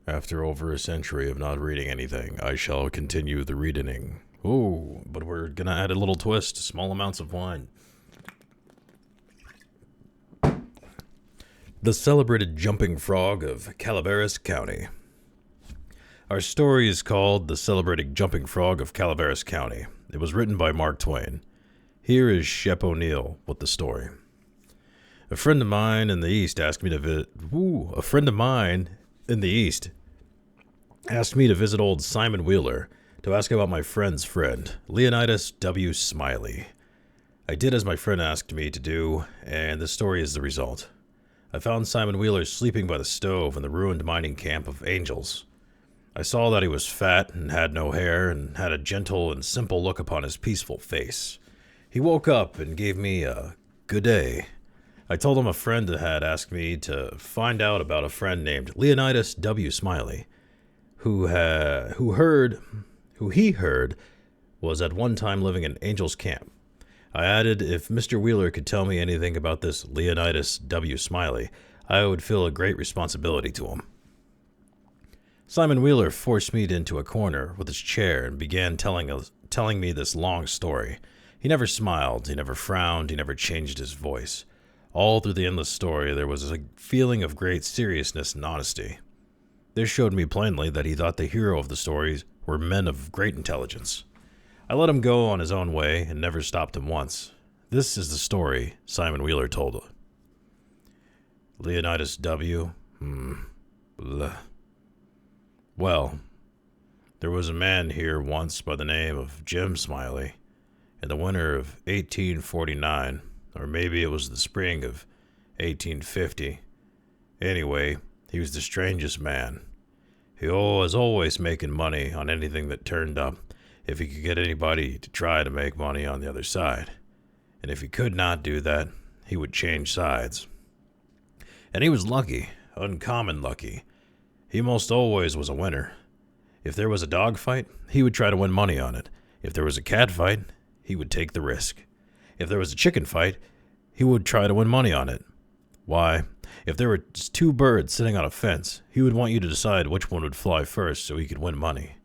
After over a century of not reading anything, I shall continue the reading. Ooh, but we're gonna add a little twist, small amounts of wine. The celebrated jumping frog of Calaveras County. Our story is called The Celebrated Jumping Frog of Calaveras County. It was written by Mark Twain. Here is Shep O'Neill with the story. A friend of mine in the East asked me to visit old Simon Wheeler to ask about my friend's friend, Leonidas W. Smiley. I did as my friend asked me to do, and the story is the result. I found Simon Wheeler sleeping by the stove in the ruined mining camp of Angels. I saw that he was fat and had no hair and had a gentle and simple look upon his peaceful face. He woke up and gave me a good day. I told him a friend had asked me to find out about a friend named Leonidas W. Smiley, who he heard was at one time living in Angel's Camp. I added if Mr. Wheeler could tell me anything about this Leonidas W. Smiley, I would feel a great responsibility to him. Simon Wheeler forced me into a corner with his chair and began telling me this long story. He never smiled, he never frowned, he never changed his voice. All through the endless story, there was a feeling of great seriousness and honesty. This showed me plainly that he thought the hero of the stories were men of great intelligence. I let him go on his own way and never stopped him once. This is the story Simon Wheeler told. Leonidas W. Bleh. Well, there was a man here once by the name of Jim Smiley in the winter of 1849. Or maybe it was the spring of 1850. Anyway, he was the strangest man. He was always making money on anything that turned up, if he could get anybody to try to make money on the other side. And if he could not do that, he would change sides. And he was lucky, uncommon lucky. He most always was a winner. If there was a dog fight, he would try to win money on it. If there was a cat fight, he would take the risk. If there was a chicken fight, he would try to win money on it. Why, if there were two birds sitting on a fence, he would want you to decide which one would fly first so he could win money.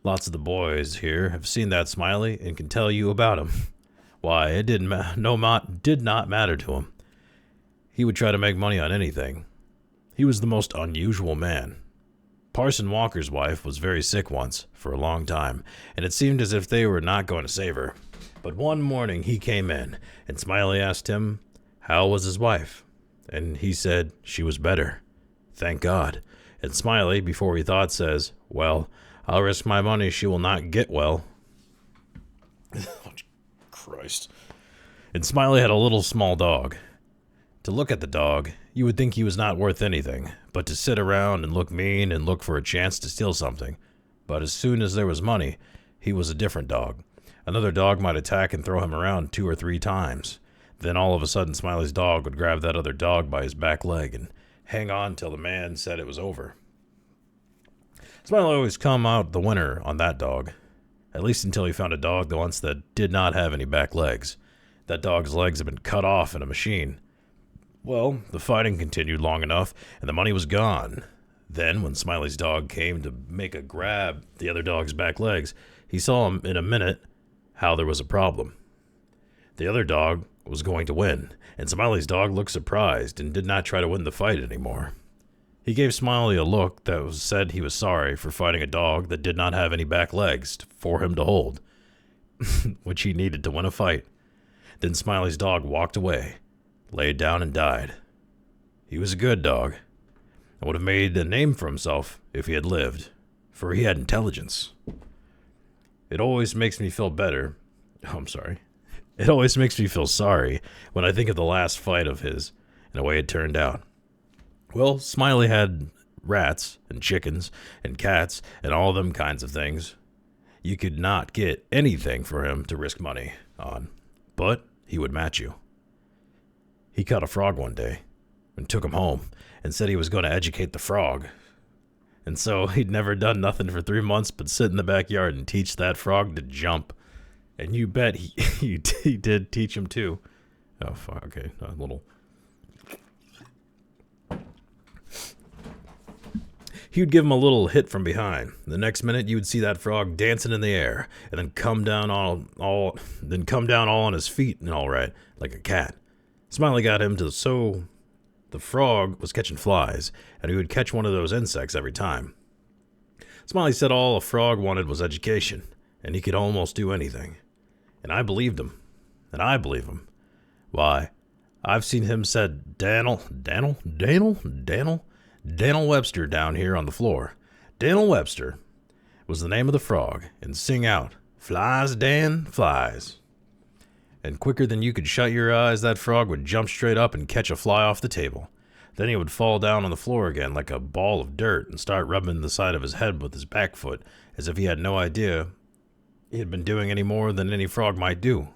Lots of the boys here have seen that Smiley and can tell you about him. Why, it did not matter to him. He would try to make money on anything. He was the most unusual man. Parson Walker's wife was very sick once, for a long time, and it seemed as if they were not going to save her. But one morning he came in, and Smiley asked him, how was his wife? And he said she was better. Thank God. And Smiley, before he thought, says, well, I'll risk my money she will not get well. Oh, Christ. And Smiley had a little small dog. To look at the dog, you would think he was not worth anything, but to sit around and look mean and look for a chance to steal something. But as soon as there was money, he was a different dog. Another dog might attack and throw him around 2 or 3 times. Then all of a sudden Smiley's dog would grab that other dog by his back leg and hang on till the man said it was over. Smiley always come out the winner on that dog, at least until he found a dog once that did not have any back legs. That dog's legs had been cut off in a machine. Well, the fighting continued long enough, and the money was gone. Then, when Smiley's dog came to make a grab the other dog's back legs, he saw him in a minute how there was a problem. The other dog was going to win, and Smiley's dog looked surprised and did not try to win the fight anymore. He gave Smiley a look that said he was sorry for fighting a dog that did not have any back legs for him to hold, which he needed to win a fight. Then Smiley's dog walked away, laid down and died. He was a good dog, and would have made a name for himself if he had lived, for he had intelligence. It always makes me feel better. It always makes me feel sorry when I think of the last fight of his and the way it turned out. Well, Smiley had rats and chickens and cats and all them kinds of things. You could not get anything for him to risk money on, but he would match you. He caught a frog one day and took him home and said he was going to educate the frog. And so he'd never done nothing for 3 months but sit in the backyard and teach that frog to jump. And you bet he did teach him too. Oh, fuck, okay, a little. He would give him a little hit from behind. The next minute, you would see that frog dancing in the air, and then come down all on his feet and all right, like a cat. Smiley got him to so the frog was catching flies, and he would catch one of those insects every time. Smiley said all a frog wanted was education, and he could almost do anything. And I believed him. And I believe him. Why, I've seen him said Dan'l Webster down here on the floor. Dan'l Webster was the name of the frog, and sing out, "Flies, Dan, flies." And quicker than you could shut your eyes, that frog would jump straight up and catch a fly off the table. Then he would fall down on the floor again like a ball of dirt and start rubbing the side of his head with his back foot, as if he had no idea he had been doing any more than any frog might do.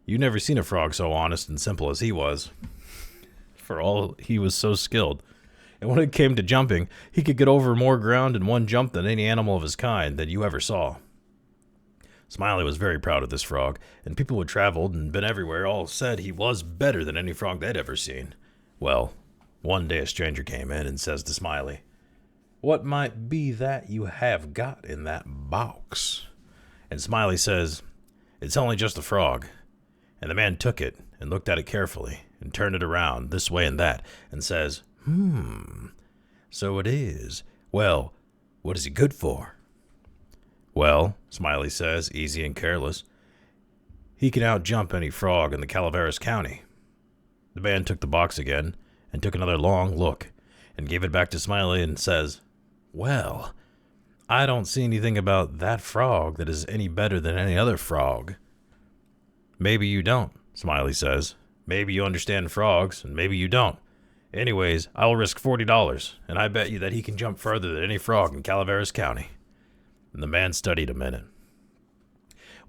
You never seen a frog so honest and simple as he was. For all he was so skilled. And when it came to jumping, he could get over more ground in one jump than any animal of his kind that you ever saw. Smiley was very proud of this frog, and people who had traveled and been everywhere all said he was better than any frog they'd ever seen. Well, one day a stranger came in and says to Smiley, "What might be that you have got in that box?" And Smiley says, "It's only just a frog." And the man took it and looked at it carefully and turned it around this way and that and says, "So it is. Well, what is it good for?" "Well," Smiley says, easy and careless, "he can outjump any frog in the Calaveras County." The man took the box again and took another long look and gave it back to Smiley and says, "Well, I don't see anything about that frog that is any better than any other frog." "Maybe you don't," Smiley says. "Maybe you understand frogs, and maybe you don't. Anyways, I'll risk $40, and I bet you that he can jump further than any frog in Calaveras County." And the man studied a minute.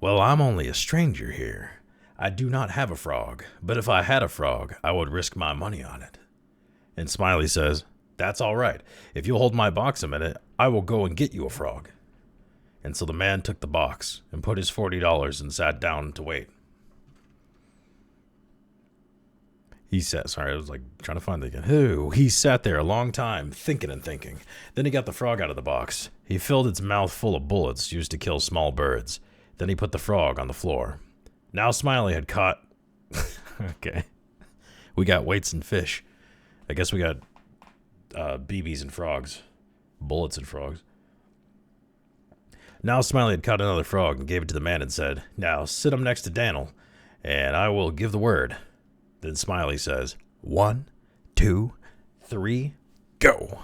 "Well, I'm only a stranger here. I do not have a frog, but if I had a frog, I would risk my money on it." And Smiley says, "That's all right. If you'll hold my box a minute, I will go and get you a frog." And so the man took the box and put his $40 and sat down to wait. He sat there a long time, thinking and thinking. Then he got the frog out of the box. He filled its mouth full of bullets used to kill small birds. Then he put the frog on the floor. Now Smiley had caught... Okay. We got weights and fish. I guess we got BBs and frogs. Bullets and frogs. Now Smiley had caught another frog and gave it to the man and said, "Now sit him next to Dan'l, and I will give the word." Then Smiley says, 1, 2, 3, go.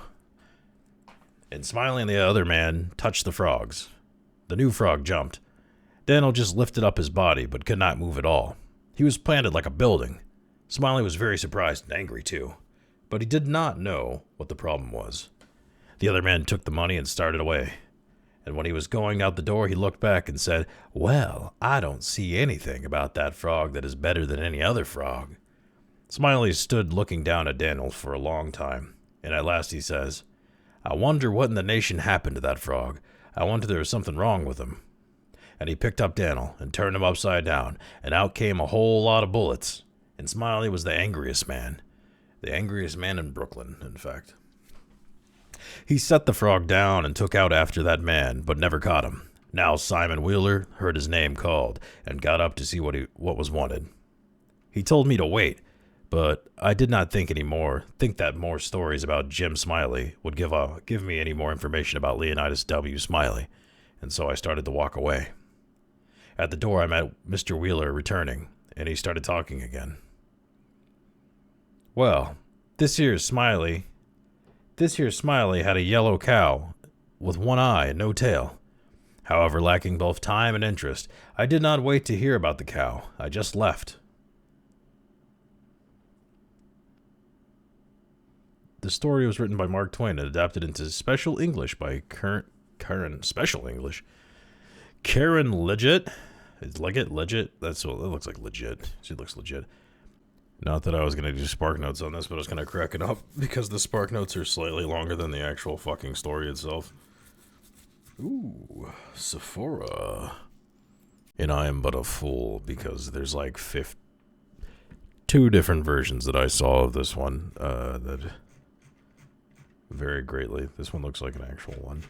And Smiley and the other man touched the frogs. The new frog jumped. Dan'l just lifted up his body, but could not move at all. He was planted like a building. Smiley was very surprised and angry, too. But he did not know what the problem was. The other man took the money and started away. And when he was going out the door, he looked back and said, "Well, I don't see anything about that frog that is better than any other frog." Smiley stood looking down at Dan'l for a long time, and at last he says, "I wonder what in the nation happened to that frog. I wonder there was something wrong with him." And he picked up Dan'l and turned him upside down, and out came a whole lot of bullets. And Smiley was the angriest man in Brooklyn, in fact. He set the frog down and took out after that man, but never caught him. Now Simon Wheeler heard his name called and got up to see what was wanted. He told me to wait, but I did not think that more stories about Jim Smiley would give me any more information about Leonidas W. Smiley, and so I started to walk away. At the door I met Mr. Wheeler returning, and he started talking again. "Well, this here Smiley had a yellow cow with one eye and no tail. However, lacking both time and interest, I did not wait to hear about the cow. I just left." The story was written by Mark Twain and adapted into special English by Karen Special English. Karen Legit. It's legit. That's what it looks like. Legit. She looks legit. Not that I was going to do Spark Notes on this, but I was going to crack it up because the Spark Notes are slightly longer than the actual fucking story itself. Ooh, Sephora. And I am but a fool because there's like 2 different versions that I saw of this one. That very greatly. This one looks like an actual one.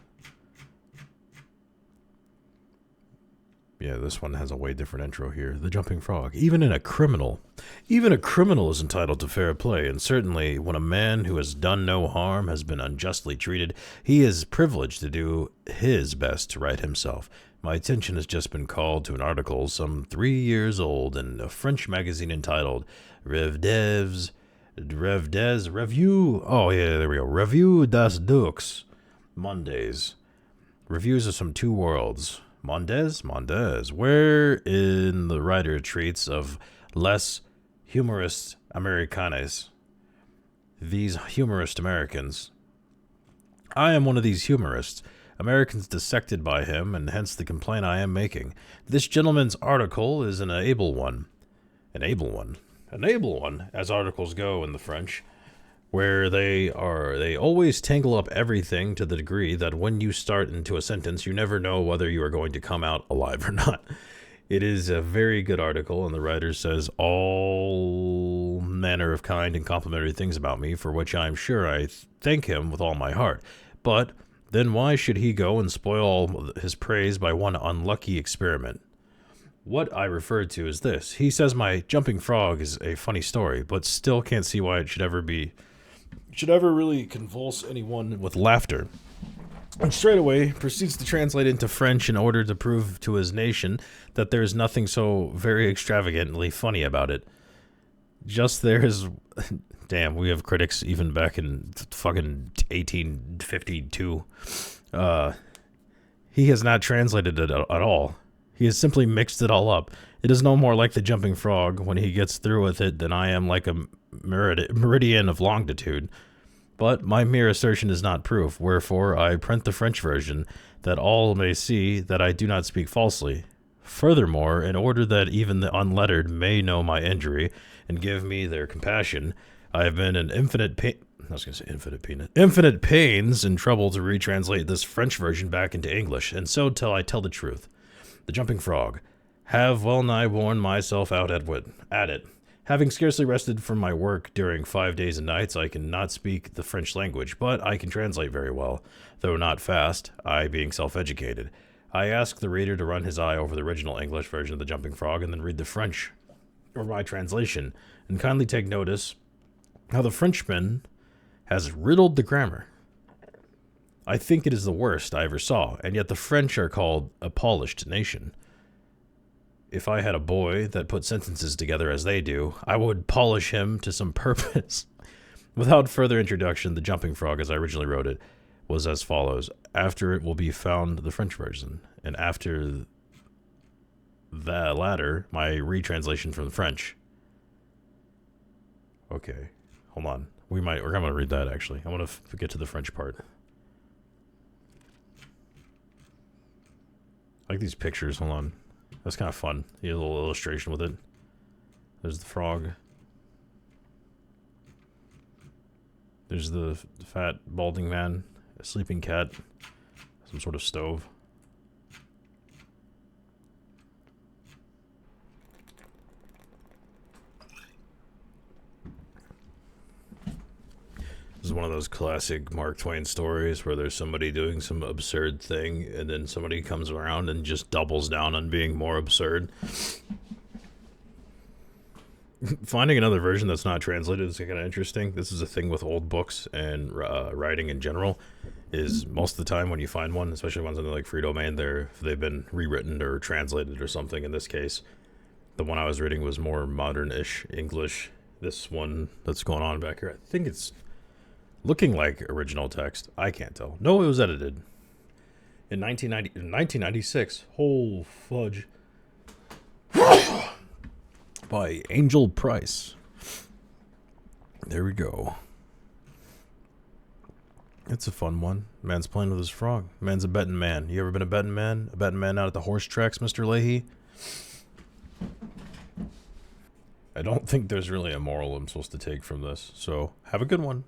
Yeah, this one has a way different intro here. The Jumping Frog. Even a criminal is entitled to fair play, and certainly when a man who has done no harm has been unjustly treated, he is privileged to do his best to right himself. My attention has just been called to an article some 3 years old in a French magazine entitled Revue. Oh, yeah, there we go. Revue des Deux Mondays. Reviews of some two worlds. Mondes, wherein the writer treats of less humorous Americanes. These humorist Americans. I am one of these humorists. Americans dissected by him, and hence the complaint I am making. This gentleman's article is an able one. An able one, as articles go in the French, where they always tangle up everything to the degree that when you start into a sentence, you never know whether you are going to come out alive or not. It is a very good article, and the writer says all manner of kind and complimentary things about me, for which I am sure I thank him with all my heart. But then why should he go and spoil all his praise by one unlucky experiment? What I referred to is this. He says my jumping frog is a funny story, but still can't see why it should ever really convulse anyone with laughter. And straight away proceeds to translate into French in order to prove to his nation that there is nothing so very extravagantly funny about it. Just there is... Damn, we have critics even back in fucking 1852. He has not translated it at all. He has simply mixed it all up. It is no more like the jumping frog when he gets through with it than I am like a meridian of longitude. But my mere assertion is not proof, wherefore I print the French version, that all may see that I do not speak falsely. Furthermore, in order that even the unlettered may know my injury, and give me their compassion, I have been in infinite pains and trouble to retranslate this French version back into English, and so till I tell the truth. The Jumping Frog. Have well nigh worn myself out at it. Having scarcely rested from my work during 5 days and nights, I cannot speak the French language, but I can translate very well, though not fast, I being self-educated. I ask the reader to run his eye over the original English version of The Jumping Frog and then read the French, or my translation, and kindly take notice how the Frenchman has riddled the grammar. I think it is the worst I ever saw, and yet the French are called a polished nation. If I had a boy that put sentences together as they do, I would polish him to some purpose. Without further introduction, The Jumping Frog, as I originally wrote it, was as follows. After it will be found the French version, and after the latter, my retranslation from the French. Okay, hold on. We're going to read that, actually. I want to get to the French part. I like these pictures. Hold on. That's kind of fun. You have a little illustration with it. There's the frog. There's the fat, balding man. A sleeping cat. Some sort of stove. This is one of those classic Mark Twain stories where there's somebody doing some absurd thing and then somebody comes around and just doubles down on being more absurd. Finding another version that's not translated is kind of interesting. This is a thing with old books and writing in general, is most of the time when you find one, especially ones in like free domain, they've been rewritten or translated or something. In this case, the one I was reading was more modern-ish English. This one that's going on back here, I think it's looking like original text. I can't tell. No, it was edited in 1996. Whole fudge. By Angel Price. There we go. It's a fun one. Man's playing with his frog. Man's a betting man. You ever been a betting man? A betting man out at the horse tracks, Mr. Leahy? I don't think there's really a moral I'm supposed to take from this, so have a good one.